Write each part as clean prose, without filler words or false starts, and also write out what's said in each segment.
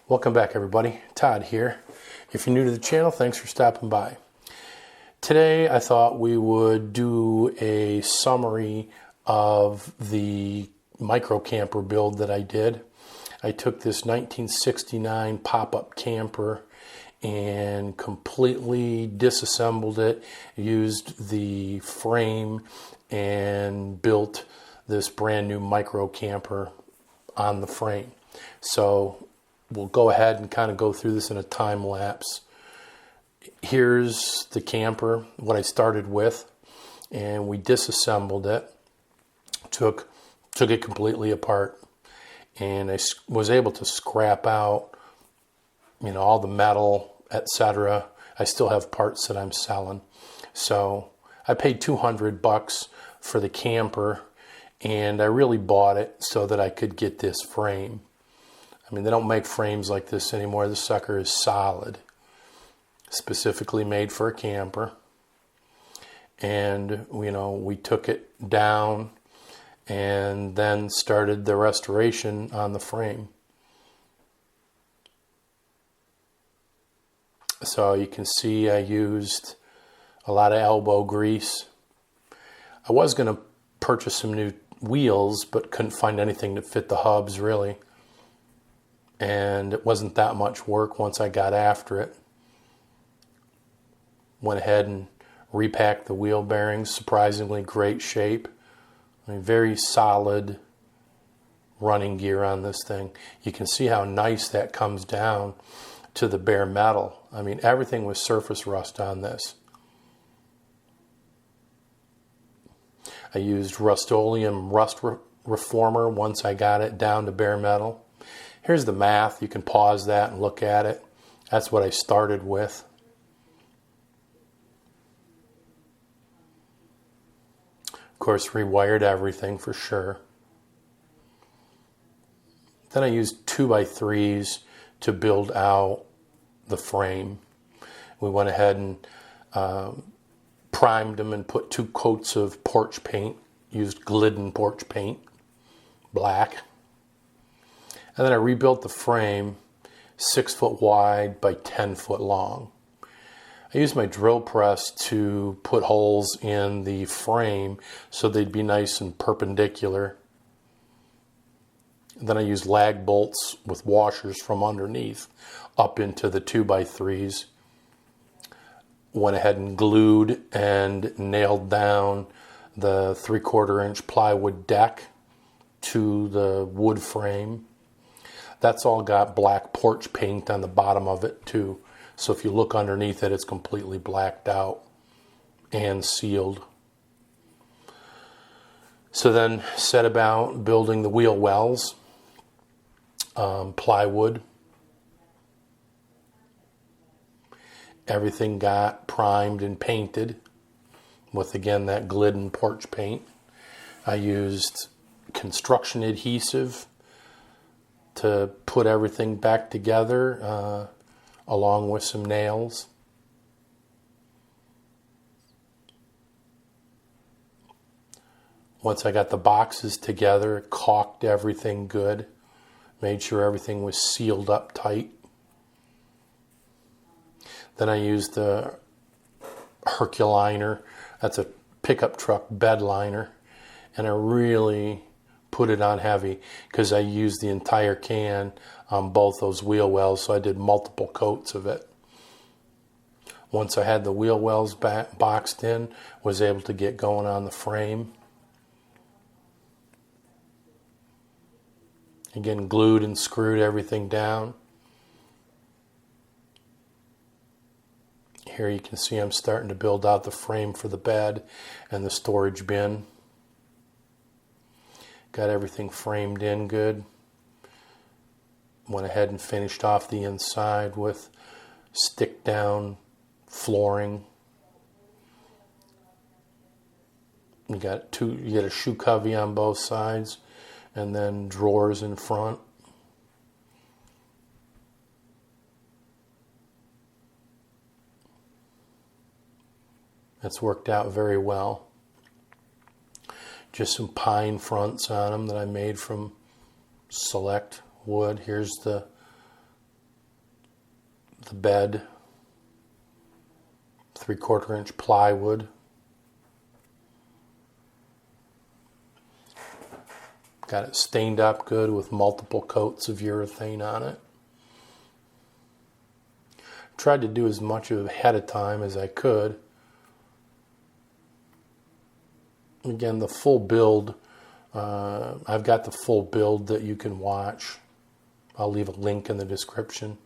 Welcome back, everybody. Todd here. If you're new to the channel, thanks for stopping by. Today I thought we would do a summary of the micro camper build that I did. I took this 1969 pop-up camper and completely disassembled it, used the frame, and built this brand new micro camper on the frame. So we'll go ahead and kind of go through this in a time lapse. Here's the camper, what I started with, and we disassembled it, took it completely apart, and I was able to scrap out, all the metal, etc. I still have parts that I'm selling. So I paid $200 for the camper, and I really bought it so that I could get this frame. They don't make frames like this anymore. This sucker is solid, specifically made for a camper. And, we took it down and then started the restoration on the frame. So you can see I used a lot of elbow grease. I was going to purchase some new wheels, but couldn't find anything that fit the hubs really. And it wasn't that much work once I got after it. Went ahead and repacked the wheel bearings, surprisingly great shape. Very solid running gear on this thing. You can see how nice that comes down to the bare metal. Everything was surface rust on this. I used Rust-Oleum rust reformer once I got it down to bare metal. Here's the math. You can pause that and look at it. That's what I started with. Of course, rewired everything for sure. Then I used 2x3s to build out the frame. We went ahead and primed them and put 2 coats of porch paint. Used Glidden porch paint, black. And then I rebuilt the frame 6 foot wide by 10 foot long. I used my drill press to put holes in the frame so they'd be nice and perpendicular. And then I used lag bolts with washers from underneath up into the 2x3s. Went ahead and glued and nailed down the 3/4 inch plywood deck to the wood frame. That's all got black porch paint on the bottom of it too. So if you look underneath it, it's completely blacked out and sealed. So then set about building the wheel wells, plywood. Everything got primed and painted with, again, that Glidden porch paint. I used construction adhesive to put everything back together, along with some nails. Once I got the boxes together, caulked everything good, made sure everything was sealed up tight. Then I used the Herculiner. That's a pickup truck bed liner, and I really put it on heavy because I used the entire can on both those wheel wells, so I did multiple coats of it. Once I had the wheel wells boxed in, was able to get going on the frame. Again, glued and screwed everything down. Here you can see I'm starting to build out the frame for the bed and the storage bin. Got everything framed in good. Went ahead and finished off the inside with stick down flooring. You get a shoe covey on both sides and then drawers in front. That's worked out very well. Just some pine fronts on them that I made from select wood. Here's the the bed, 3/4 inch plywood. Got it stained up good with multiple coats of urethane on it. Tried to do as much of it ahead of time as I could. Again, the full build, I've got the full build that you can watch. I'll leave a link in the description.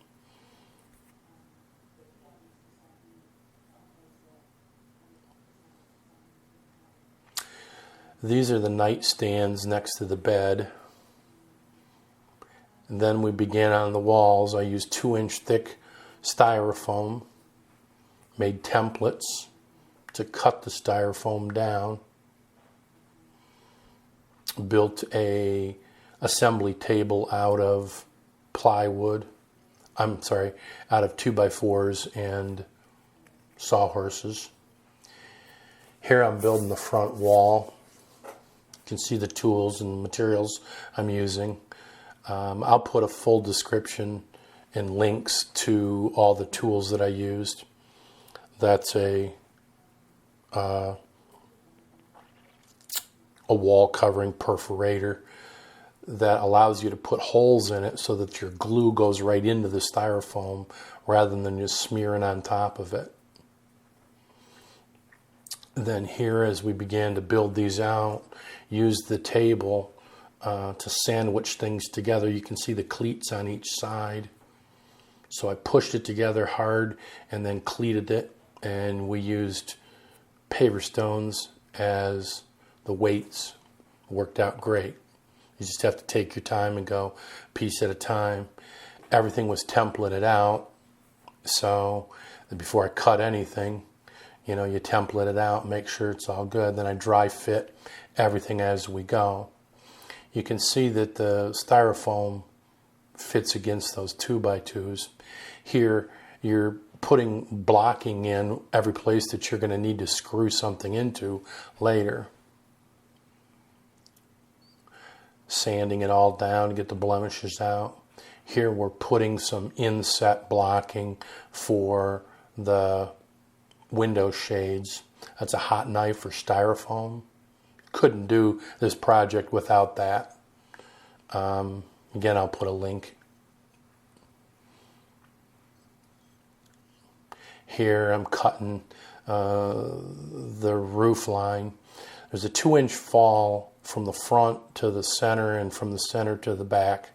These are the nightstands next to the bed. And then we began on the walls. I used 2-inch thick styrofoam, made templates to cut the styrofoam down, built a assembly table out of plywood, out of 2x4s and sawhorses. Here I'm building the front wall. You can see the tools and materials I'm using. I'll put a full description and links to all the tools that I used. That's a wall covering perforator that allows you to put holes in it so that your glue goes right into the styrofoam rather than just smearing on top of it. Then here, as we began to build these out, used the table to sandwich things together. You can see the cleats on each side. So I pushed it together hard and then cleated it, and we used paver stones as the weights. Worked out great. You just have to take your time and go piece at a time. Everything was templated out, so before I cut anything, you template it out, make sure it's all good. Then I dry fit everything as we go. You can see that the styrofoam fits against those 2x2s. Here, you're putting blocking in every place that you're going to need to screw something into later. Sanding it all down to get the blemishes out. Here we're putting some inset blocking for the window shades. That's a hot knife for styrofoam. Couldn't do this project without that. Again, I'll put a link. Here I'm cutting the roof line. There's a 2-inch fall from the front to the center and from the center to the back.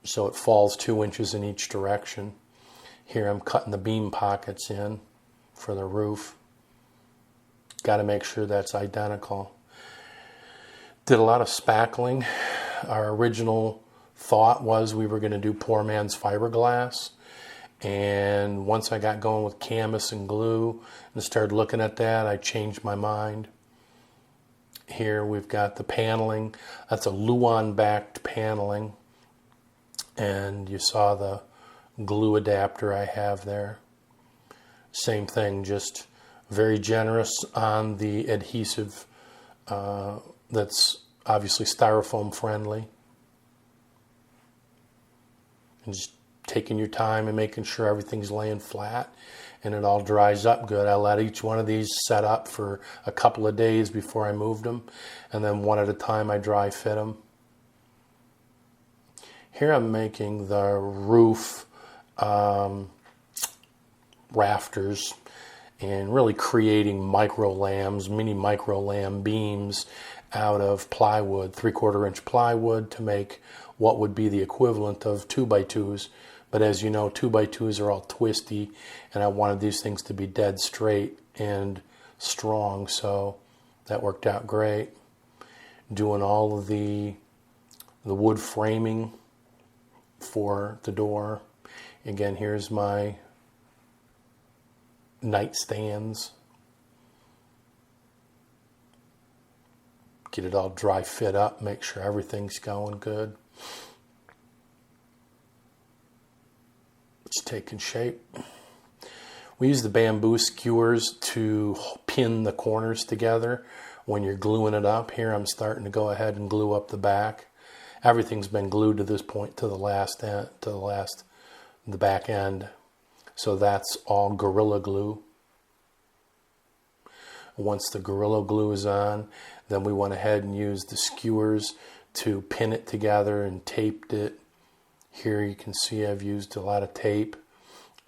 So it falls 2 inches in each direction. Here I'm cutting the beam pockets in for the roof. Got to make sure that's identical. Did a lot of spackling. Our original thought was we were going to do poor man's fiberglass. And once I got going with canvas and glue and started looking at that, I changed my mind. Here we've got the paneling. That's a Luan backed paneling. And you saw the glue adapter I have there. Same thing, just very generous on the adhesive. That's obviously styrofoam friendly. And just taking your time and making sure everything's laying flat and it all dries up good. I let each one of these set up for a couple of days before I moved them, and then one at a time I dry fit them. Here I'm making the roof rafters and really creating mini micro lamb beams out of plywood, 3/4 inch plywood, to make what would be the equivalent of 2x2s. But as you know, 2x2s are all twisty, and I wanted these things to be dead straight and strong, so that worked out great. Doing all of the wood framing for the door. Again, here's my nightstands. Get it all dry fit up, make sure everything's going good. It's taking shape. We use the bamboo skewers to pin the corners together when you're gluing it up. Here I'm starting to go ahead and glue up the back. Everything's been glued to this point to the last the back end. So that's all Gorilla Glue. Once the Gorilla Glue is on, then we went ahead and used the skewers to pin it together and taped it. Here you can see I've used a lot of tape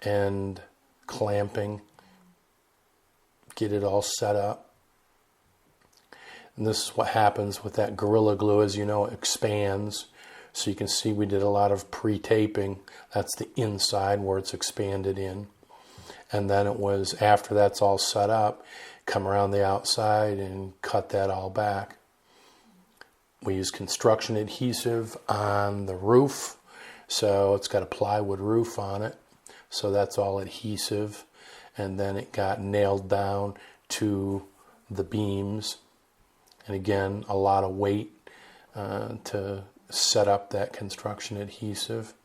and clamping. Get it all set up. And this is what happens with that Gorilla Glue. As you know, it expands. So you can see we did a lot of pre-taping. That's the inside where it's expanded in. And then it was, after that's all set up, come around the outside and cut that all back. We use construction adhesive on the roof. So it's got a plywood roof on it. So that's all adhesive. And then it got nailed down to the beams. And again, a lot of weight to set up that construction adhesive.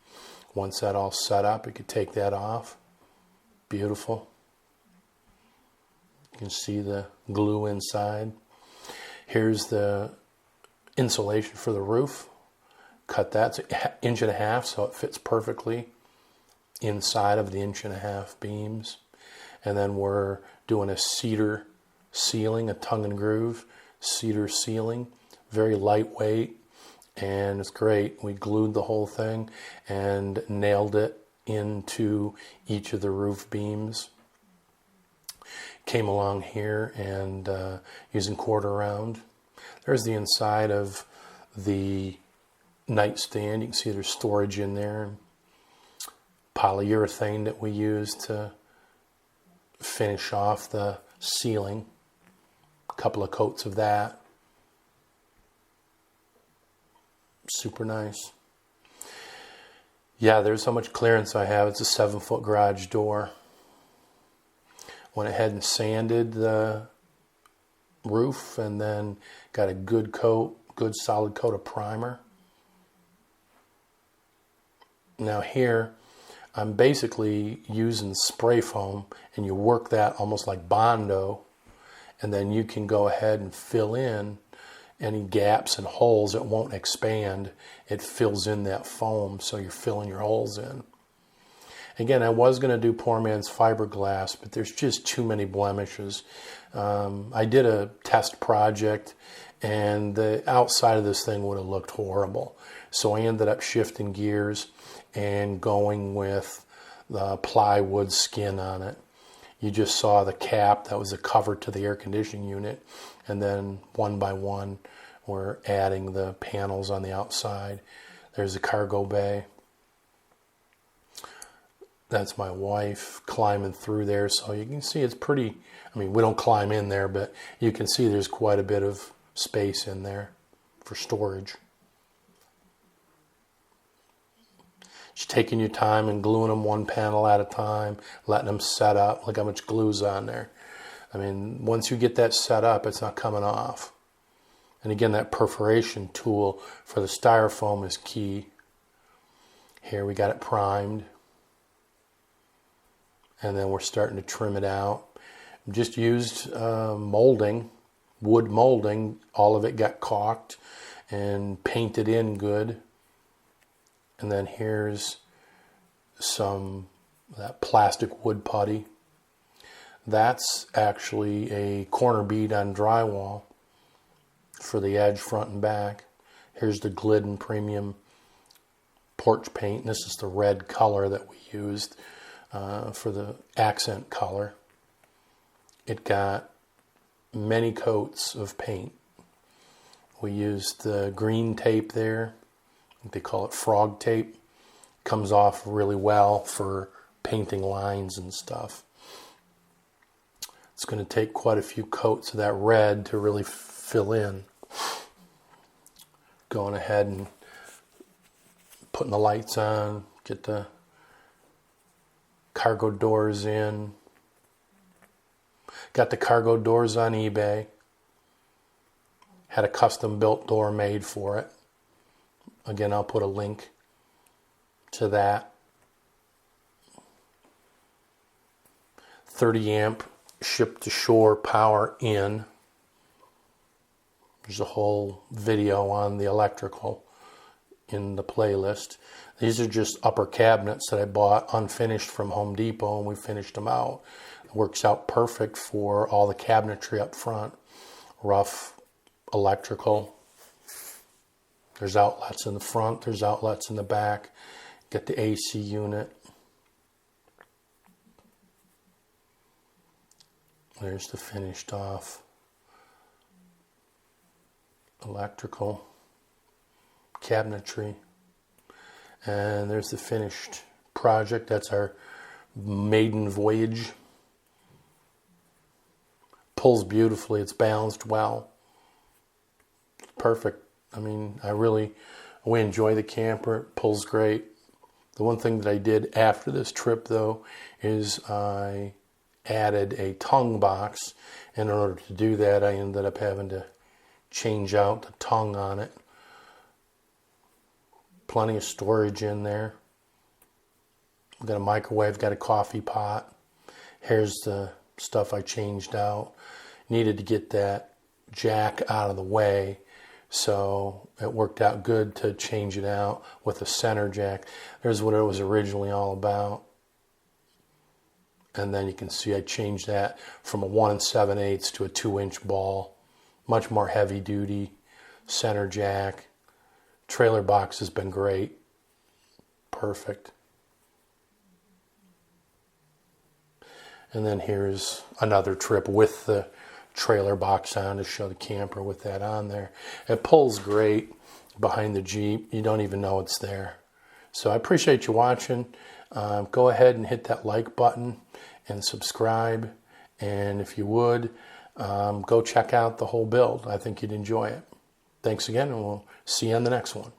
Once that all set up, you could take that off. Beautiful. You can see the glue inside. Here's the insulation for the roof. Cut that. It's 1.5 inches, so it fits perfectly inside of the 1.5 inch beams. And then we're doing a cedar ceiling, a tongue and groove cedar ceiling. Very lightweight, and it's great. We glued the whole thing and nailed it into each of the roof beams. Came along here and using quarter round. There's the inside of the nightstand. You can see there's storage in there. Polyurethane that we used to finish off the ceiling. A couple of coats of that. Super nice. Yeah, there's how much clearance I have. It's a 7-foot garage door. Went ahead and sanded the roof and then got a good coat, good solid coat of primer. Now here, I'm basically using spray foam, and you work that almost like Bondo, and then you can go ahead and fill in any gaps and holes. It won't expand. It fills in that foam, so you're filling your holes in. Again, I was going to do poor man's fiberglass, but there's just too many blemishes. I did a test project, and the outside of this thing would have looked horrible. So I ended up shifting gears and going with the plywood skin on it. You just saw the cap. That was the cover to the air conditioning unit. And then one by one, we're adding the panels on the outside. There's the cargo bay. That's my wife climbing through there. So you can see it's pretty, I mean, we don't climb in there, but you can see there's quite a bit of space in there for storage. Just taking your time and gluing them one panel at a time, letting them set up. Look how much glue's on there. I mean, once you get that set up, it's not coming off. And again, that perforation tool for the styrofoam is key. Here we got it primed. And then we're starting to trim it out. Just used molding, wood molding. All of it got caulked and painted in good. And then here's some that plastic wood putty. That's actually a corner bead on drywall for the edge, front and back. Here's the Glidden Premium porch paint. This is the red color that we used for the accent color. It got many coats of paint. We used the green tape there. They call it frog tape. Comes off really well for painting lines and stuff. It's going to take quite a few coats of that red to really fill in. Going ahead and putting the lights on, get the cargo doors in. Got the cargo doors on eBay. Had a custom built door made for it. Again, I'll put a link to that. 30 amp ship to shore power in. There's a whole video on the electrical in the playlist. These are just upper cabinets that I bought unfinished from Home Depot, and we finished them out. It works out perfect for all the cabinetry up front. Rough electrical. There's outlets in the front, there's outlets in the back. Get the AC unit. There's the finished off electrical cabinetry. And there's the finished project. That's our maiden voyage. Pulls beautifully. It's balanced well. Perfect. I mean, we enjoy the camper. It pulls great. The one thing that I did after this trip, though, is I added a tongue box. In order to do that, I ended up having to change out the tongue on it. Plenty of storage in there. I've got a microwave, got a coffee pot. Here's the stuff I changed out. Needed to get that jack out of the way, so it worked out good to change it out with a center jack. There's what it was originally all about. And then you can see I changed that from a 1 7/8 to a 2-inch ball. Much more heavy duty. Center jack. Trailer box has been great. Perfect. And then here's another trip with the trailer box on to show the camper with that on there. It pulls great behind the Jeep. You don't even know it's there. So I appreciate you watching. Go ahead and hit that like button and subscribe. And if you would, go check out the whole build. I think you'd enjoy it. Thanks again, and we'll see you on the next one.